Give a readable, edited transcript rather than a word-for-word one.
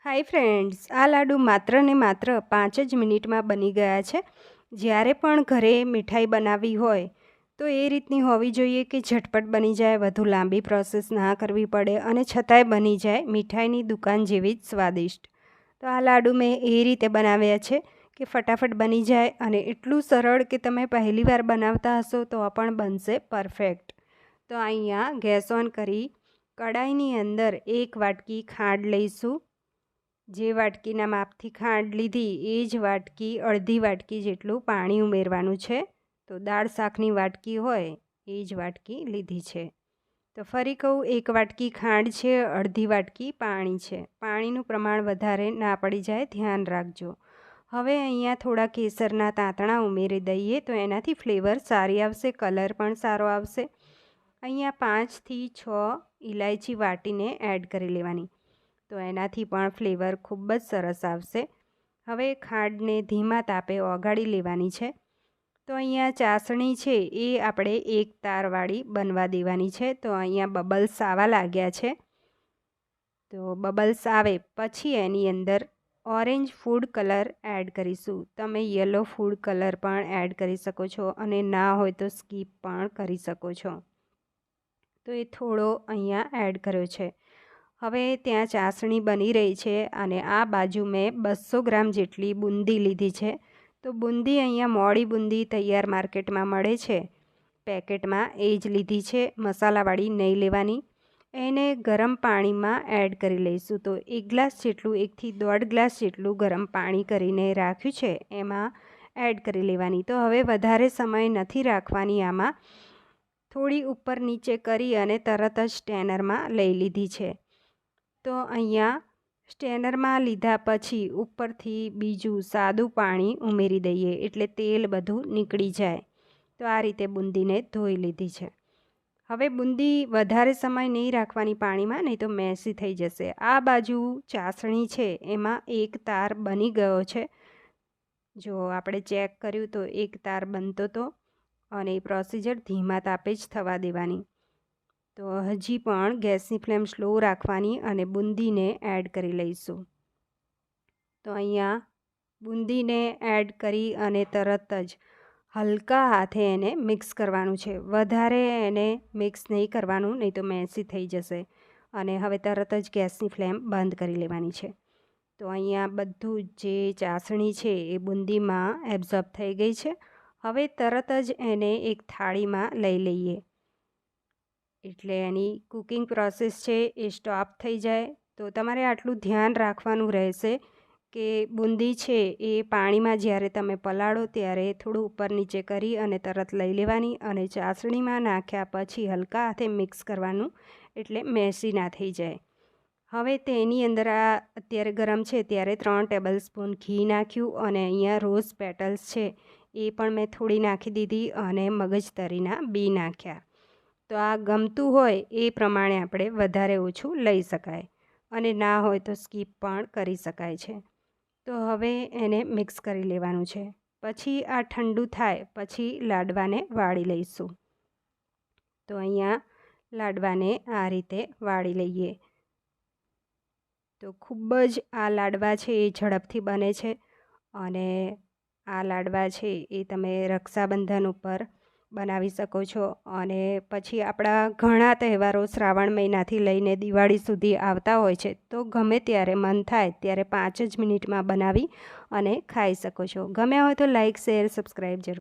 Hi friends, આ લાડુ માત્ર ને માત્ર 5 જ મિનિટમાં બની ગયા છે। જ્યારે પણ ઘરે મીઠાઈ બનાવવી હોય તો એ રીતની હોવી જોઈએ કે ઝટપટ બની જાય, વધુ લાંબી પ્રોસેસ ના કરવી પડે અને છતાંય બની જાય મીઠાઈની દુકાન જેવી જ સ્વાદિષ્ટ। તો આ લાડુ મેં એ રીતે બનાવ્યા છે કે ફટાફટ બની જાય અને એટલું સરળ કે તમે પહેલીવાર બનાવતા હશો તો પણ બનશે પરફેક્ટ। તો અહીંયા ગેસ ઓન કરી કડાઈની અંદર 1 વાટકી ખાંડ લઈશું। જે વાટકીના માપથી ખાંડ લીધી એ જ વાટકી અડધી વાટકી જેટલું પાણી ઉમેરવાનું છે। તો દાળ શાકની વાટકી હોય એ જ વાટકી લીધી છે। તો ફરી કહું, 1 વાટકી ખાંડ છે, અડધી વાટકી પાણી છે। પાણીનું પ્રમાણ વધારે ના પડી જાય, ધ્યાન રાખજો। હવે અહીંયા થોડા કેસરના તાંતણા ઉમેરી દઈએ તો એનાથી ફ્લેવર સારી આવશે, કલર પણ સારો આવશે। અહીંયા 5 થી 6 ઇલાયચી વાટીને એડ કરી લેવાની, તો એનાથી પણ ફ્લેવર ખૂબ જ સરસ આવશે। હવે ખાંડને ધીમા તાપે ઓગાળી લેવાની છે। તો અહીંયા ચાસણી છે એ આપણે 1 તારવાળી બનવા દેવાની છે। તો અહીંયા બબલ્સ આવવા લાગ્યા છે, તો બબલ્સ આવે પછી એની અંદર ઓરેન્જ ફૂડ કલર એડ કરીશું। તમે યલો ફૂડ કલર પણ એડ કરી શકો છો અને ના હોય તો સ્કીપ પણ કરી શકો છો। તો એ થોડો અહીંયા એડ કર્યો છે। હવે ત્યાં ચાસણી બની રહી છે અને આ બાજુ મેં 200 ગ્રામ જેટલી બુંદી લીધી છે। તો બુંદી અહીંયા મોડી બુંદી તૈયાર માર્કેટમાં મળે છે પેકેટમાં, એ જ લીધી છે, મસાલાવાળી નહીં લેવાની। એને ગરમ પાણીમાં એડ કરી લઈશું। તો 1 ગ્લાસ જેટલું, 1 થી 1.5 ગ્લાસ જેટલું ગરમ પાણી કરીને રાખ્યું છે એમાં એડ કરી લેવાની। તો હવે વધારે સમય નથી રાખવાની, આમાં થોડી ઉપર નીચે કરી અને તરત જ સ્ટેનરમાં લઈ લીધી છે। તો અહીંયા સ્ટેનરમાં લીધા પછી ઉપરથી બીજું સાદું પાણી ઉમેરી દઈએ એટલે તેલ બધું નીકળી જાય। તો આ રીતે બુંદીને ધોઈ લીધી છે। હવે બુંદી વધારે સમય નહીં રાખવાની પાણીમાં, નહીં તો મેસી થઈ જશે। આ બાજુ ચાસણી છે એમાં 1 તાર બની ગયો છે। જો આપણે ચેક કર્યું તો 1 તાર બનતો હતો અને એ પ્રોસીજર ધીમા તાપે જ થવા દેવાની। તો હજી પણ ગેસની ફ્લેમ સ્લો રાખવાની અને બુંદીને એડ કરી લઈશું। તો અહીંયા બુંદીને એડ કરી અને તરત જ હલકા હાથે એને મિક્સ કરવાનું છે, વધારે એને મિક્સ નહીં કરવાનું, નહીં તો મેસી થઈ જશે। અને હવે તરત જ ગેસની ફ્લેમ બંધ કરી લેવાની છે। તો અહીંયા બધું જે ચાસણી છે એ બુંદીમાં એબ્ઝોર્બ થઈ ગઈ છે। હવે તરત જ એને એક થાળીમાં લઈ લઈએ એટલે એની કુકિંગ પ્રોસેસ છે એ સ્ટોપ થઈ જાય। તો તમારે આટલું ધ્યાન રાખવાનું રહેશે કે બુંદી છે એ પાણીમાં જ્યારે તમે પલાળો ત્યારે થોડું ઉપર નીચે કરી અને તરત લઈ લેવાની અને ચાસણીમાં નાખ્યા પછી હલકા હાથે મિક્સ કરવાનું એટલે મેસી ના થઈ જાય। હવે તેની અંદર આ અત્યારે ગરમ છે ત્યારે 3 ટેબલ સ્પૂન ઘી નાખ્યું અને અહીંયા રોઝ પેટલ્સ છે એ પણ મેં થોડી નાખી દીધી અને મગજતરીના બી નાખ્યા। તો આ ગમતું હોય એ પ્રમાણે આપણે વધારે ઓછું લઈ શકાય અને ના હોય તો સ્કીપ પણ કરી શકાય છે। તો હવે એને મિક્સ કરી લેવાનું છે। પછી આ ઠંડુ થાય પછી લાડવાને વાળી લઈશું। તો અહીંયા લાડવાને આ રીતે વાળી લઈએ। તો ખૂબ જ આ લાડવા છે એ ઝડપથી બને છે અને આ લાડવા છે એ તમે રક્ષાબંધન ઉપર બનાવી શકો છો। અને પછી આપણા ઘણા તહેવારો શ્રાવણ મહિનાથી લઈને દિવાળી સુધી આવતા હોય છે, તો ગમે ત્યારે મન થાય ત્યારે 5 જ મિનિટમાં બનાવી અને ખાઈ શકો છો। ગમ્યા હોય તો લાઇક, શેર, સબસ્ક્રાઈબ જરૂર।